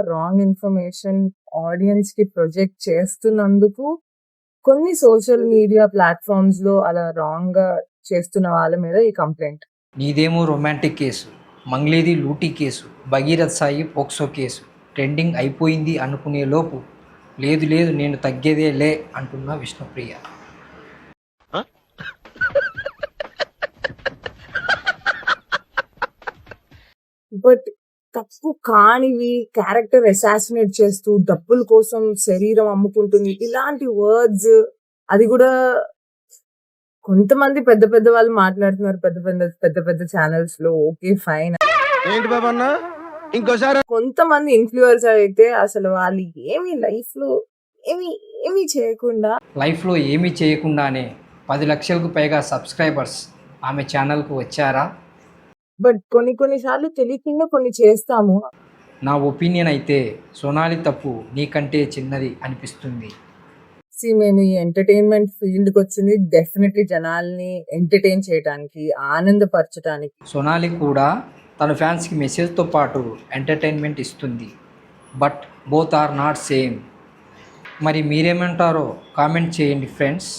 Wrong information ఆడియన్స్‌కి project చేస్తున్నందుకు కొన్ని సోషల్ మీడియా ప్లాట్‌ఫార్మ్స్‌లో అలా రాంగ్‌గా చేస్తున్న వాళ్ళ మీద ఈ కంప్లెయింట్. నీదేమో రొమాంటిక్ కేసు, మంగ్లీది లూటీ case, Bhagirath Sai POCSO case trending అయిపోయింది అనుకునే లోపు లేదు లేదు నేను తగ్గేదే లే అంటున్న విష్ణుప్రియ. బట్ తప్పు కానివి క్యారెక్టర్ అసాసినేట్ చేస్తూ డబ్బుల కోసం శరీరం అమ్ముకుంటుంది. ఇలాంటి వర్డ్స్ అది కూడా కొంతమంది పెద్ద పెద్ద వాళ్ళు మాట్లాడుతున్నారు పెద్ద పెద్ద ఛానల్స్‌లో. Okay fine. ఏంటి బాబన్నా ఇంకోసారి కొంతమంది ఇన్‌ఫ్లుయెన్సర్ అయితే అసలు వాళ్ళు ఏమి లైఫ్‌లో ఏమి ఏమి చేయకుండా లైఫ్లో ఏమీ చేయకుండానే 10 లక్షలకు పైగా సబ్స్క్రైబర్స్ ఆమె ఛానల్కు వచ్చారా? బట్ కొన్ని సార్లు తెలియకుండా కొన్ని చేస్తాము. నా ఒపీనియన్ అయితే సోనాలి తప్పు నీకంటే చిన్నది అనిపిస్తుంది. మేము ఈ ఎంటర్‌టైన్‌మెంట్ ఫీల్డ్‌కొచ్చింది డెఫినెట్‌లీ జనాల్ని ఎంటర్‌టైన్ చేయటానికి, ఆనందపరచటానికి. సోనాలి కూడా తన ఫ్యాన్స్కి మెసేజ్తో పాటు ఎంటర్టైన్మెంట్ ఇస్తుంది. But both are not same. మరి మీరేమంటారో కామెంట్ చేయండి ఫ్రెండ్స్.